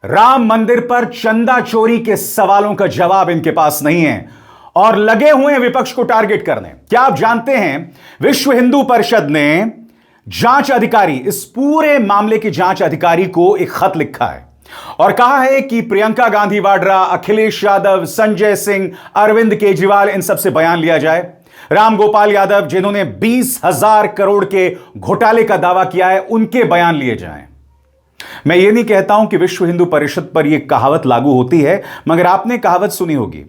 राम मंदिर पर चंदा चोरी के सवालों का जवाब इनके पास नहीं है और लगे हुए हैं विपक्ष को टारगेट करने। क्या आप जानते हैं विश्व हिंदू परिषद ने जांच अधिकारी, इस पूरे मामले की जांच अधिकारी को एक खत लिखा है और कहा है कि प्रियंका गांधी वाड्रा, अखिलेश यादव, संजय सिंह, अरविंद केजरीवाल, इन सबसे बयान लिया जाए। राम गोपाल यादव, जिन्होंने 20,000 करोड़ के घोटाले का दावा किया है, उनके बयान लिए जाएं। मैं ये नहीं कहता हूं कि विश्व हिंदू परिषद पर यह कहावत लागू होती है, मगर आपने कहावत सुनी होगी,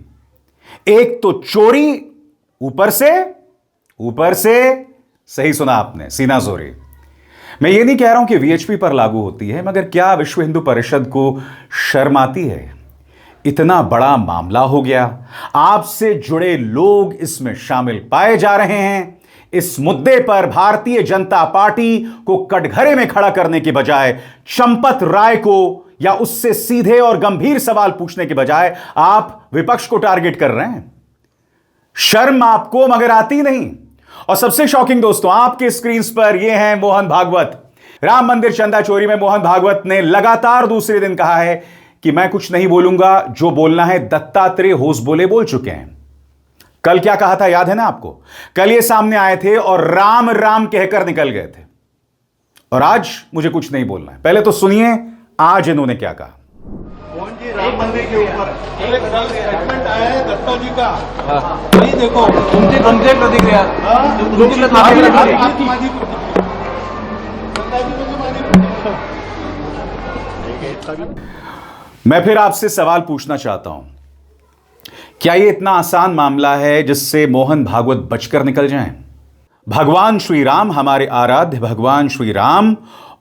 एक तो चोरी, ऊपर से सही सुना आपने, सीना जोरी। मैं ये नहीं कह रहा हूं कि वीएचपी पर लागू होती है, मगर क्या विश्व हिंदू परिषद को शर्म आती है? इतना बड़ा मामला हो गया, आपसे जुड़े लोग इसमें शामिल पाए जा रहे हैं। इस मुद्दे पर भारतीय जनता पार्टी को कटघरे में खड़ा करने के बजाय, चंपत राय को या उससे सीधे और गंभीर सवाल पूछने के बजाय आप विपक्ष को टारगेट कर रहे हैं। शर्म आपको मगर आती नहीं। और सबसे शॉकिंग दोस्तों, आपके स्क्रीन पर यह है मोहन भागवत। राम मंदिर चंदा चोरी में मोहन भागवत ने लगातार दूसरे दिन कहा है कि मैं कुछ नहीं बोलूंगा, जो बोलना है दत्तात्रेय होसबोले बोल चुके हैं। कल क्या कहा था याद है ना आपको? कल ये सामने आए थे और राम राम कहकर निकल गए थे, और आज मुझे कुछ नहीं बोलना है। पहले तो सुनिए आज इन्होंने क्या कहा। राम मंदिर के ऊपर एक कल स्टेटमेंट आया है दत्ता जी का, वही देखो उनकी प्रतिक्रिया, मैं फिर आपसे सवाल पूछना चाहता हूं, क्या यह इतना आसान मामला है जिससे मोहन भागवत बचकर निकल जाएं? भगवान श्री राम, हमारे आराध्य भगवान श्री राम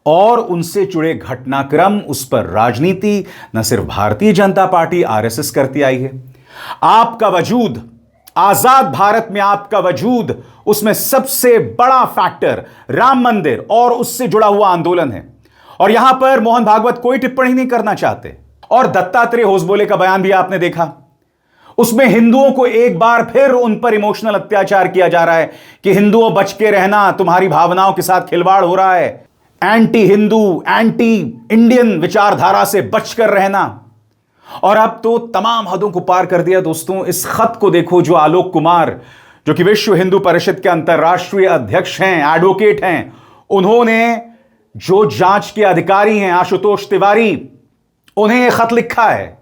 और उनसे जुड़े घटनाक्रम, उस पर राजनीति न सिर्फ भारतीय जनता पार्टी आरएसएस करती आई है। आपका वजूद, आजाद भारत में आपका वजूद, उसमें सबसे बड़ा फैक्टर राम मंदिर और उससे जुड़ा हुआ आंदोलन है। और यहां पर मोहन भागवत कोई टिप्पणी नहीं करना चाहते। और दत्तात्रेय होसबोले का बयान भी आपने देखा, उसमें हिंदुओं को एक बार फिर उन पर इमोशनल अत्याचार किया जा रहा है कि हिंदुओं बच के रहना, तुम्हारी भावनाओं के साथ खिलवाड़ हो रहा है, एंटी हिंदू, एंटी इंडियन विचारधारा से बचकर रहना। और अब तो तमाम हदों को पार कर दिया दोस्तों। इस खत को देखो जो आलोक कुमार, जो कि विश्व हिंदू परिषद के अंतर्राष्ट्रीय अध्यक्ष हैं, एडवोकेट हैं, उन्होंने जो जांच के अधिकारी हैं आशुतोष तिवारी, उन्हें यह खत लिखा है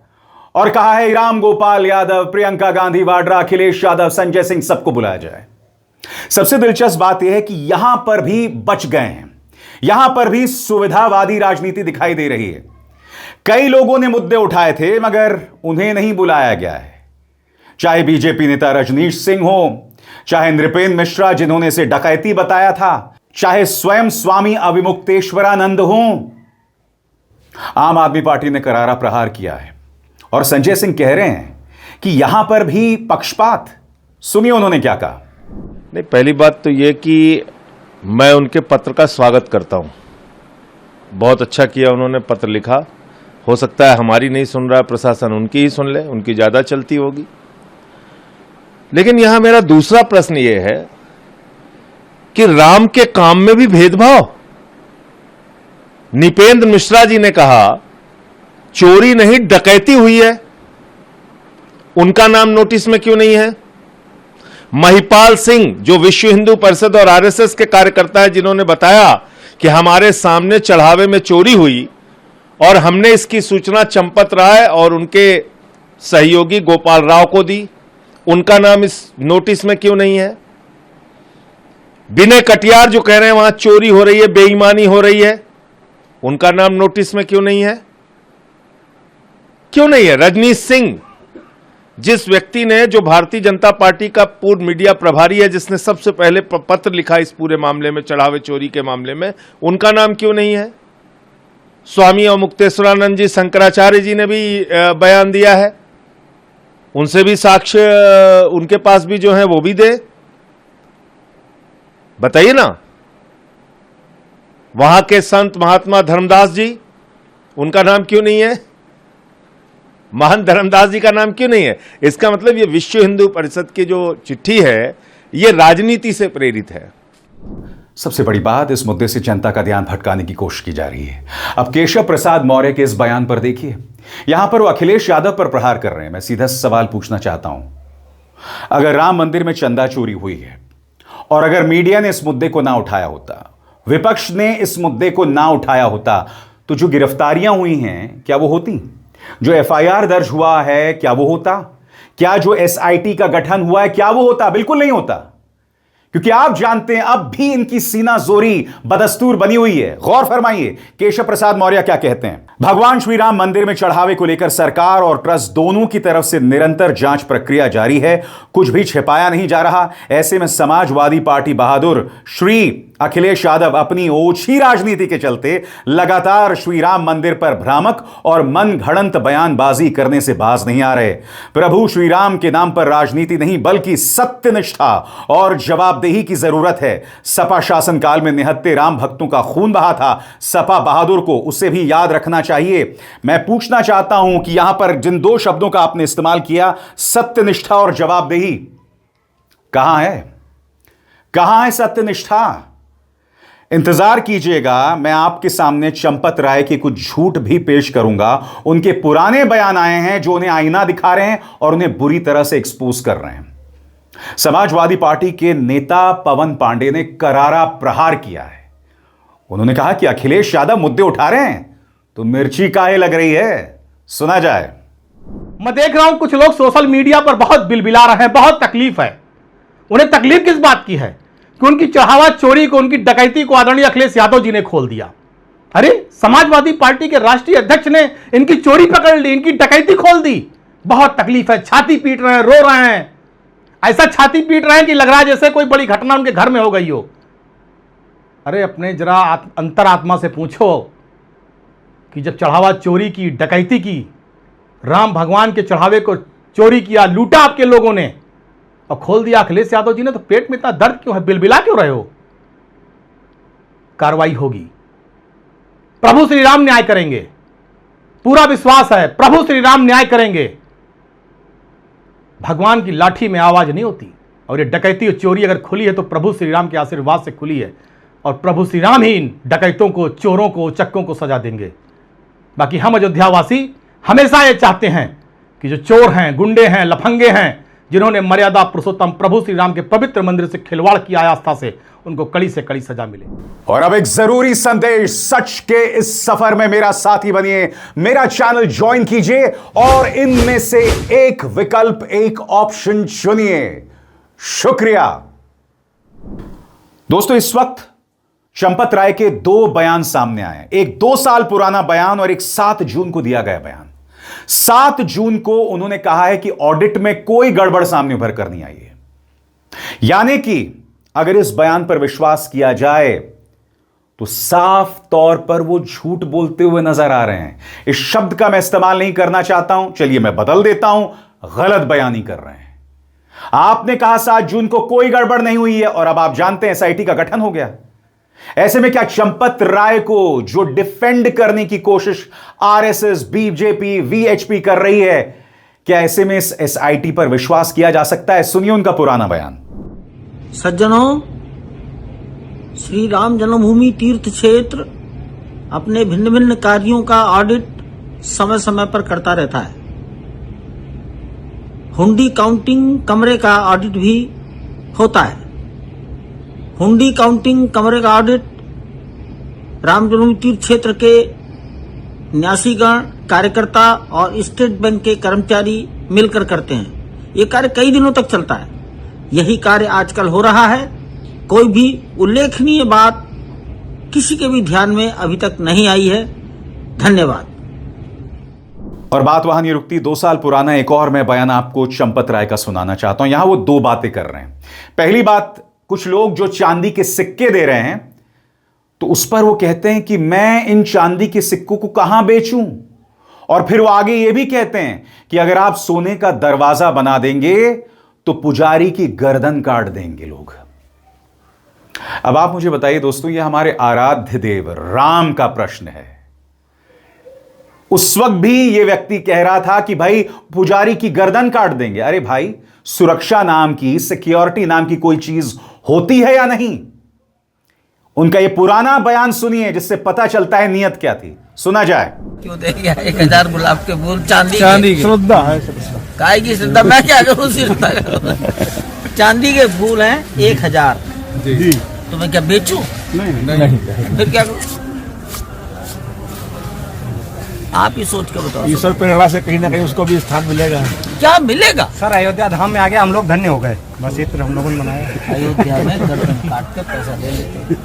और कहा है राम गोपाल यादव, प्रियंका गांधी वाड्रा, अखिलेश यादव, संजय सिंह, सबको बुलाया जाए। सबसे दिलचस्प बात यह है कि यहां पर भी बच गए हैं, यहां पर भी सुविधावादी राजनीति दिखाई दे रही है। कई लोगों ने मुद्दे उठाए थे मगर उन्हें नहीं बुलाया गया है, चाहे बीजेपी नेता रजनीश सिंह हो, चाहे नृपेंद्र मिश्रा जिन्होंने इसे डकैती बताया था, चाहे स्वयं स्वामी अविमुक्तेश्वरानंद हो। आम आदमी पार्टी ने करारा प्रहार किया है और संजय सिंह कह रहे हैं कि यहां पर भी पक्षपात। सुनिए उन्होंने क्या कहा। नहीं, पहली बात तो यह कि मैं उनके पत्र का स्वागत करता हूं। बहुत अच्छा किया उन्होंने, पत्र लिखा। हो सकता है हमारी नहीं सुन रहा है प्रशासन, उनकी ही सुन ले, उनकी ज्यादा चलती होगी। लेकिन यहां मेरा दूसरा प्रश्न यह है कि राम के काम में भी भेदभाव। नृपेंद्र मिश्रा जी ने कहा चोरी नहीं डकैती हुई है, उनका नाम नोटिस में क्यों नहीं है? महिपाल सिंह, जो विश्व हिंदू परिषद और आरएसएस के कार्यकर्ता है, जिन्होंने बताया कि हमारे सामने चढ़ावे में चोरी हुई और हमने इसकी सूचना चंपत राय और उनके सहयोगी गोपाल राव को दी, उनका नाम इस नोटिस में क्यों नहीं है? विनय कटियार जो कह रहे हैं वहां चोरी हो रही है, बेईमानी हो रही है, उनका नाम नोटिस में क्यों नहीं है? क्यों नहीं है? रजनीश सिंह, जिस व्यक्ति ने, जो भारतीय जनता पार्टी का पूर्व मीडिया प्रभारी है, जिसने सबसे पहले पत्र लिखा इस पूरे मामले में, चढ़ावे चोरी के मामले में, उनका नाम क्यों नहीं है? स्वामी अवमुक्तेश्वरानंद जी, शंकराचार्य जी ने भी बयान दिया है, उनसे भी साक्ष्य उनके पास भी जो है वो भी दे। बताइए ना। वहां के संत महात्मा धर्मदास जी, उनका नाम क्यों नहीं है? महान धर्मदास जी का नाम क्यों नहीं है? इसका मतलब ये विश्व हिंदू परिषद की जो चिट्ठी है, ये राजनीति से प्रेरित है। सबसे बड़ी बात, इस मुद्दे से जनता का ध्यान भटकाने की कोशिश की जा रही है। अब केशव प्रसाद मौर्य के इस बयान पर देखिए, यहां पर वो अखिलेश यादव पर प्रहार कर रहे हैं। मैं सीधा सवाल पूछना चाहता हूं, अगर राम मंदिर में चंदा चोरी हुई है और अगर मीडिया ने इस मुद्दे को ना उठाया होता, विपक्ष ने इस मुद्दे को ना उठाया होता, तो जो गिरफ्तारियां हुई हैं क्या वो होती? जो एफआईआर दर्ज हुआ है क्या वो होता? क्या जो एसआईटी का गठन हुआ है क्या वो होता? बिल्कुल नहीं होता, क्योंकि आप जानते हैं अब भी इनकी सीना जोरी बदस्तूर बनी हुई है। गौर फरमाइए केशव प्रसाद मौर्य क्या कहते हैं। भगवान श्री राम मंदिर में चढ़ावे को लेकर सरकार और ट्रस्ट दोनों की तरफ से निरंतर जांच प्रक्रिया जारी है, कुछ भी छिपाया नहीं जा रहा। ऐसे में समाजवादी पार्टी बहादुर श्री अखिलेश यादव अपनी ओछी राजनीति के चलते लगातार श्री राम मंदिर पर भ्रामक और मनगढ़ंत बयानबाजी करने से बाज नहीं आ रहे। प्रभु श्री राम के नाम पर राजनीति नहीं बल्कि सत्यनिष्ठा और जवाबदेही की जरूरत है। सपा शासनकाल में निहत्थे राम भक्तों का खून बहा था, सपा बहादुर को उसे भी याद रखना चाहिए। मैं पूछना चाहता हूं कि यहां पर जिन दो शब्दों का आपने इस्तेमाल किया, सत्यनिष्ठा और जवाबदेही, कहां है? कहां है सत्यनिष्ठा? इंतजार कीजिएगा, मैं आपके सामने चंपत राय के कुछ झूठ भी पेश करूंगा। उनके पुराने बयान आए हैं जो उन्हें आईना दिखा रहे हैं और उन्हें बुरी तरह से एक्सपोज कर रहे हैं। समाजवादी पार्टी के नेता पवन पांडे ने करारा प्रहार किया है। उन्होंने कहा कि अखिलेश यादव मुद्दे उठा रहे हैं तो मिर्ची काहे लग रही है। सुना जाए। मैं देख रहा हूं कुछ लोग सोशल मीडिया पर बहुत बिलबिला रहे हैं, बहुत तकलीफ है। उन्हें तकलीफ किस बात की है कि उनकी चढ़ावा चोरी को, उनकी डकैती को आदरणीय अखिलेश यादव जी ने खोल दिया। अरे समाजवादी पार्टी के राष्ट्रीय अध्यक्ष ने इनकी चोरी पकड़ ली, इनकी डकैती खोल दी। बहुत तकलीफ है, छाती पीट रहे हैं, रो रहे हैं। ऐसा छाती पीट रहे हैं कि लग रहा है जैसे कोई बड़ी घटना उनके घर में हो गई हो। अरे अपने जरा अंतरात्मा से पूछो कि जब चढ़ावा चोरी की, डकैती की, राम भगवान के चढ़ावे को चोरी किया, लूटा आपके लोगों ने और खोल दिया अखिलेश यादव जी ने, तो पेट में इतना दर्द क्यों है? बिलबिला क्यों रहे हो? कार्रवाई होगी, प्रभु श्री राम न्याय करेंगे, पूरा विश्वास है प्रभु श्री राम न्याय करेंगे। भगवान की लाठी में आवाज नहीं होती, और ये डकैती और चोरी अगर खुली है तो प्रभु श्री राम के आशीर्वाद से खुली है, और प्रभु श्री राम ही इन डकैतों को, चोरों को, चक्कों को सजा देंगे। बाकी हम अयोध्यावासी हमेशा ये चाहते हैं कि जो चोर हैं, गुंडे हैं, लफंगे हैं, जिन्होंने मर्यादा पुरुषोत्तम प्रभु श्री राम के पवित्र मंदिर से खिलवाड़ किया आस्था से, उनको कड़ी से कड़ी सजा मिले। और अब एक जरूरी संदेश, सच के इस सफर में मेरा साथी बनिए, मेरा चैनल ज्वाइन कीजिए और इनमें से एक विकल्प, एक ऑप्शन चुनिए। शुक्रिया। दोस्तों, इस वक्त चंपत राय के दो बयान सामने आए हैं। एक 2 साल पुराना बयान और एक 7 जून को दिया गया बयान। 7 जून को उन्होंने कहा है कि ऑडिट में कोई गड़बड़ सामने उभर कर नहीं आई है। यानी कि अगर इस बयान पर विश्वास किया जाए तो साफ तौर पर वो झूठ बोलते हुए नजर आ रहे हैं। इस शब्द का मैं इस्तेमाल नहीं करना चाहता हूं, चलिए मैं बदल देता हूं, गलत बयानी कर रहे हैं। आपने कहा 7 जून को कोई गड़बड़ नहीं हुई है और अब आप जानते हैं एसआईटी का गठन हो गया। ऐसे में क्या चंपत राय को जो डिफेंड करने की कोशिश आरएसएस, बीजेपी, वीएचपी कर रही है, क्या ऐसे में इस एसआईटी पर विश्वास किया जा सकता है? सुनिए उनका पुराना बयान। सज्जनों, श्री राम जन्मभूमि तीर्थ क्षेत्र अपने भिन्न भिन्न कार्यों का ऑडिट समय समय पर करता रहता है। हुंडी काउंटिंग कमरे का ऑडिट भी होता है। हुंडी काउंटिंग कमरे का ऑडिट राम जन्मभूमि तीर्थ क्षेत्र के न्यासीगण, कार्यकर्ता और स्टेट बैंक के कर्मचारी मिलकर करते हैं। ये कार्य कई दिनों तक चलता है। यही कार्य आजकल हो रहा है। कोई भी उल्लेखनीय बात किसी के भी ध्यान में अभी तक नहीं आई है। धन्यवाद। और बात वहां नहीं रुकती। 2 साल पुराना एक और मैं बयान आपको चंपत राय का सुनाना चाहता हूं। यहां वो 2 बातें कर रहे हैं। पहली बात, कुछ लोग जो चांदी के सिक्के दे रहे हैं तो उस पर वो कहते हैं कि मैं इन चांदी के सिक्कों को कहां बेचूं, और फिर वो आगे ये भी कहते हैं कि अगर आप सोने का दरवाजा बना देंगे तो पुजारी की गर्दन काट देंगे लोग। अब आप मुझे बताइए दोस्तों, ये हमारे आराध्य देव राम का प्रश्न है। उस वक्त भी ये व्यक्ति कह रहा था कि भाई पुजारी की गर्दन काट देंगे। अरे भाई, सुरक्षा नाम की, सिक्योरिटी नाम की कोई चीज होती है या नहीं? उनका यह पुराना बयान सुनिए जिससे पता चलता है नीयत क्या थी। सुना जाए। क्यों देंगे 1000 गुलाब के फूल चांदी के? श्रद्धा है। काय की श्रद्धा, मैं क्या करूँ श्रद्धा करूँ? चांदी के फूल हैं 1000, जी तो मैं क्या बेचूं? नहीं फिर क्या करूं? आप ही सोच कर बताओ। ईश्वर प्रेरणा से कहीं ना कहीं उसको भी स्थान मिलेगा। क्या मिलेगा? सर अयोध्या धाम में आके हम लोग धन्य हो गए, बस इतना हम लोगों ने मनाया। अयोध्या में गर्दन काट के पैसा ले लेते।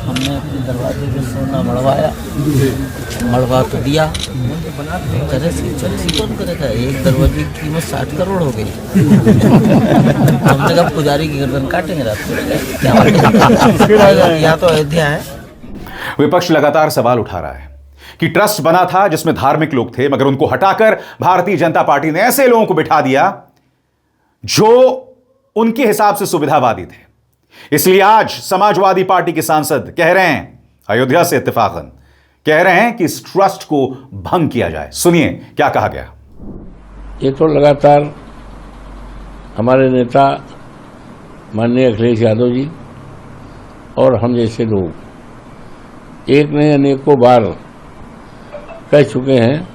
हमने अपने दरवाजे पे सोना मड़वाया, मड़वा तो दिया, चर्ची कौन करेगा? एक दरवाजे की कीमत 60 करोड़ हो गई। हमने कहा पुजारी की गर्दन काटेंगे रात को, क्या यहाँ तो अयोध्या है। विपक्ष लगातार सवाल उठा रहा है कि ट्रस्ट बना था जिसमें धार्मिक लोग थे, मगर उनको हटाकर भारतीय जनता पार्टी ने ऐसे लोगों को बिठा दिया जो उनके हिसाब से सुविधावादी थे। इसलिए आज समाजवादी पार्टी के सांसद कह रहे हैं, अयोध्या से इत्तेफाकन कह रहे हैं कि इस ट्रस्ट को भंग किया जाए। सुनिए क्या कहा गया। ये तो लगातार हमारे नेता माननीय अखिलेश यादव जी और हम जैसे लोग एक ने अनेकों बार कह चुके हैं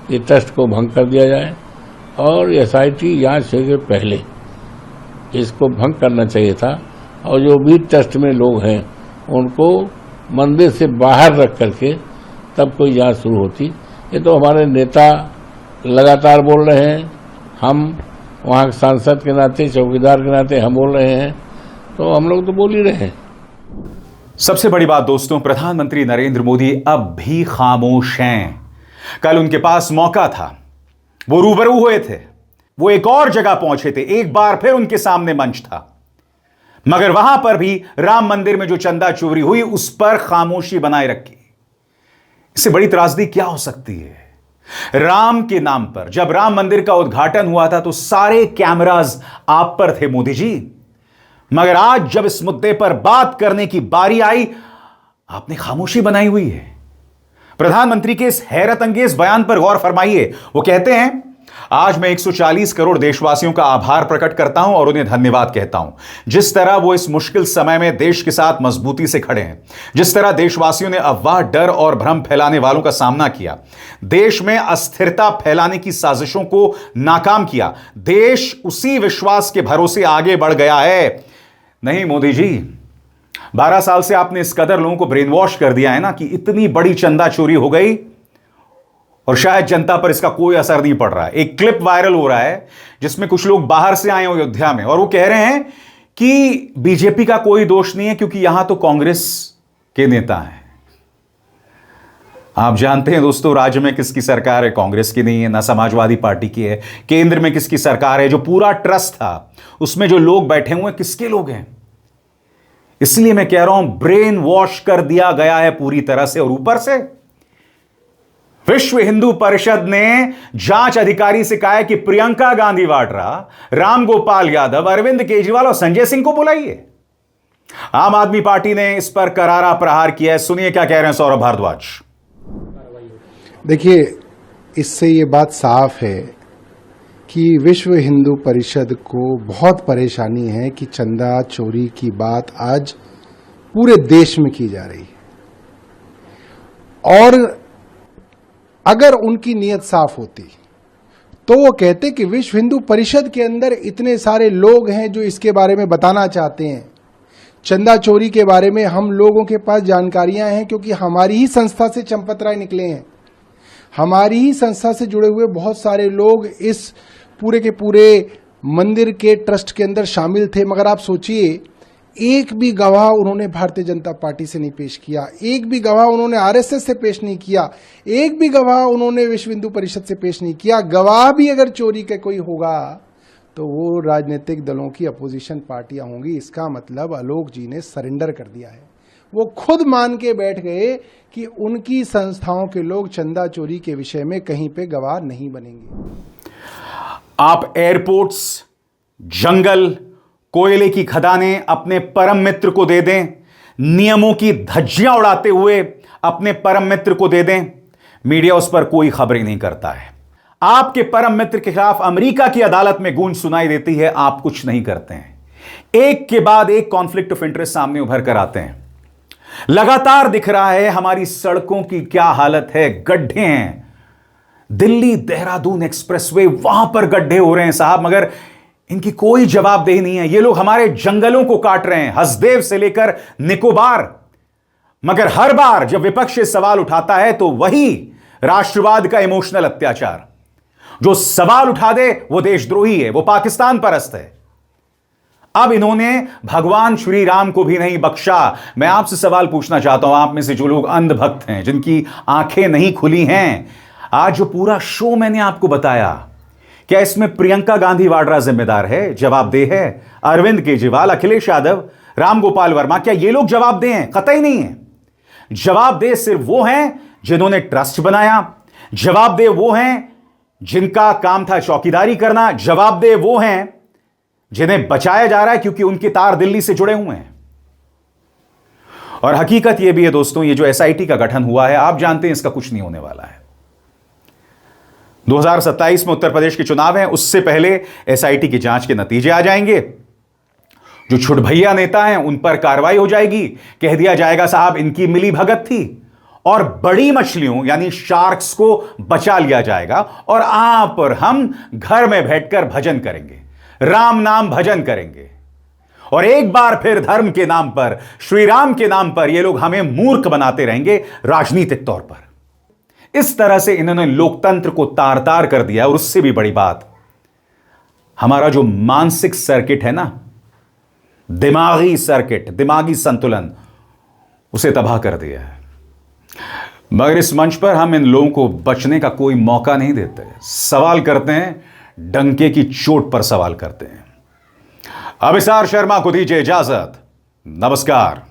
कि ट्रस्ट को भंग कर दिया जाए और एसआईटी जांच से पहले इसको भंग करना चाहिए था, और जो भी ट्रस्ट में लोग हैं उनको मंदिर से बाहर रख करके तब कोई जांच शुरू होती। ये तो हमारे नेता लगातार बोल रहे हैं, हम वहाँ सांसद के नाते, चौकीदार के नाते हम बोल रहे हैं, तो हम लोग तो बोल ही रहे हैं। सबसे बड़ी बात दोस्तों, प्रधानमंत्री नरेंद्र मोदी अब भी खामोश हैं। कल उनके पास मौका था, वो रूबरू हुए थे, वो एक और जगह पहुंचे थे, एक बार फिर उनके सामने मंच था, मगर वहां पर भी राम मंदिर में जो चंदा चोरी हुई उस पर खामोशी बनाए रखी। इससे बड़ी त्रासदी क्या हो सकती है? राम के नाम पर जब राम मंदिर का उद्घाटन हुआ था तो सारे कैमराज आप पर थे मोदी जी, मगर आज जब इस मुद्दे पर बात करने की बारी आई, आपने खामोशी बनाई हुई है। प्रधानमंत्री के इस हैरत अंगेज बयान पर गौर फरमाइए। वो कहते हैं, आज मैं 140 करोड़ देशवासियों का आभार प्रकट करता हूं और उन्हें धन्यवाद कहता हूं। जिस तरह वो इस मुश्किल समय में देश के साथ मजबूती से खड़े हैं, जिस तरह देशवासियों ने अफवाह, डर और भ्रम फैलाने वालों का सामना किया, देश में अस्थिरता फैलाने की साजिशों को नाकाम किया, देश उसी विश्वास के भरोसे आगे बढ़ गया है। नहीं मोदी जी, 12 साल से आपने इस कदर लोगों को ब्रेन वॉश कर दिया है ना कि इतनी बड़ी चंदा चोरी हो गई और शायद जनता पर इसका कोई असर नहीं पड़ रहा है। एक क्लिप वायरल हो रहा है जिसमें कुछ लोग बाहर से आए हैं अयोध्या में और वो कह रहे हैं कि बीजेपी का कोई दोष नहीं है क्योंकि यहां तो कांग्रेस के नेता हैं। आप जानते हैं दोस्तों, राज्य में किसकी सरकार है? कांग्रेस की नहीं है, ना समाजवादी पार्टी की है। केंद्र में किसकी सरकार है? जो पूरा ट्रस्ट था उसमें जो लोग बैठे हुए किसके लोग हैं? इसलिए मैं कह रहा हूं, ब्रेन वॉश कर दिया गया है पूरी तरह से। और ऊपर से विश्व हिंदू परिषद ने जांच अधिकारी से कहा है कि प्रियंका गांधी वाड्रा, राम गोपाल यादव, अरविंद केजरीवाल और संजय सिंह को बुलाइए। आम आदमी पार्टी ने इस पर करारा प्रहार किया है। सुनिए क्या कह रहे हैं सौरभ भारद्वाज। देखिए, इससे ये बात साफ है कि विश्व हिंदू परिषद को बहुत परेशानी है कि चंदा चोरी की बात आज पूरे देश में की जा रही है। और अगर उनकी नीयत साफ होती तो वो कहते कि विश्व हिंदू परिषद के अंदर इतने सारे लोग हैं जो इसके बारे में बताना चाहते हैं। चंदा चोरी के बारे में हम लोगों के पास जानकारियां हैं क्योंकि हमारी ही संस्था से चंपत राय निकले हैं। हमारी ही संस्था से जुड़े हुए बहुत सारे लोग इस पूरे के पूरे मंदिर के ट्रस्ट के अंदर शामिल थे। मगर आप सोचिए, एक भी गवाह उन्होंने भारतीय जनता पार्टी से नहीं पेश किया, एक भी गवाह उन्होंने आरएसएस से पेश नहीं किया, एक भी गवाह उन्होंने विश्व हिंदू परिषद से पेश नहीं किया। गवाह भी अगर चोरी का कोई होगा तो वो राजनीतिक दलों की अपोजिशन पार्टियां होंगी। इसका मतलब आलोक जी ने सरेंडर कर दिया है। वो खुद मान के बैठ गए कि उनकी संस्थाओं के लोग चंदा चोरी के विषय में कहीं पे गवाह नहीं बनेंगे। आप एयरपोर्ट्स, जंगल, कोयले की खदानें अपने परम मित्र को दे दें, नियमों की धज्जियां उड़ाते हुए अपने परम मित्र को दे दें, मीडिया उस पर कोई खबरें नहीं करता है। आपके परम मित्र के खिलाफ अमेरिका की अदालत में गूंज सुनाई देती है, आप कुछ नहीं करते हैं। एक के बाद एक कॉन्फ्लिक्ट ऑफ इंटरेस्ट सामने उभर कर आते हैं। लगातार दिख रहा है हमारी सड़कों की क्या हालत है, गड्ढे हैं। दिल्ली देहरादून एक्सप्रेसवे, वहां पर गड्ढे हो रहे हैं साहब, मगर इनकी कोई जवाबदेही नहीं है। ये लोग हमारे जंगलों को काट रहे हैं, हसदेव से लेकर निकोबार। मगर हर बार जब विपक्ष ये सवाल उठाता है तो वही राष्ट्रवाद का इमोशनल अत्याचार, जो सवाल उठा दे वो देशद्रोही है, वो पाकिस्तान परस्त है। अब इन्होंने भगवान श्री राम को भी नहीं बख्शा। मैं आपसे सवाल पूछना चाहता हूं, आप में से जो लोग अंधभक्त हैं, जिनकी आंखें नहीं खुली हैं, आज जो पूरा शो मैंने आपको बताया, क्या इसमें प्रियंका गांधी वाड्रा जिम्मेदार है, जवाबदेह है? अरविंद केजरीवाल, अखिलेश यादव, रामगोपाल वर्मा, क्या ये लोग जवाबदेह हैं? कतई नहीं है। जवाबदेह सिर्फ वो हैं जिन्होंने ट्रस्ट बनाया, जवाबदेह वो हैं जिनका काम था चौकीदारी करना, जवाबदेह वो हैं जिन्हें बचाया जा रहा है क्योंकि उनके तार दिल्ली से जुड़े हुए हैं। और हकीकत यह भी है दोस्तों, ये जो एसआईटी का गठन हुआ है, आप जानते हैं इसका कुछ नहीं होने वाला है। 2027 में उत्तर प्रदेश के चुनाव हैं, उससे पहले एसआईटी की जांच के नतीजे आ जाएंगे। जो छुटभैया नेता हैं उन पर कार्रवाई हो जाएगी, कह दिया जाएगा साहब इनकी मिली भगत थी, और बड़ी मछलियों यानी शार्क्स को बचा लिया जाएगा। और आप और हम घर में बैठकर भजन करेंगे, राम नाम भजन करेंगे। और एक बार फिर धर्म के नाम पर, श्री राम के नाम पर ये लोग हमें मूर्ख बनाते रहेंगे राजनीतिक तौर पर। इस तरह से इन्होंने लोकतंत्र को तार तार कर दिया। और उससे भी बड़ी बात, हमारा जो मानसिक सर्किट है ना, दिमागी सर्किट, दिमागी संतुलन, उसे तबाह कर दिया है। मगर इस मंच पर हम इन लोगों को बचने का कोई मौका नहीं देते। सवाल करते हैं, डंके की चोट पर सवाल करते हैं। अभिसार शर्मा को दीजिए इजाजत। नमस्कार।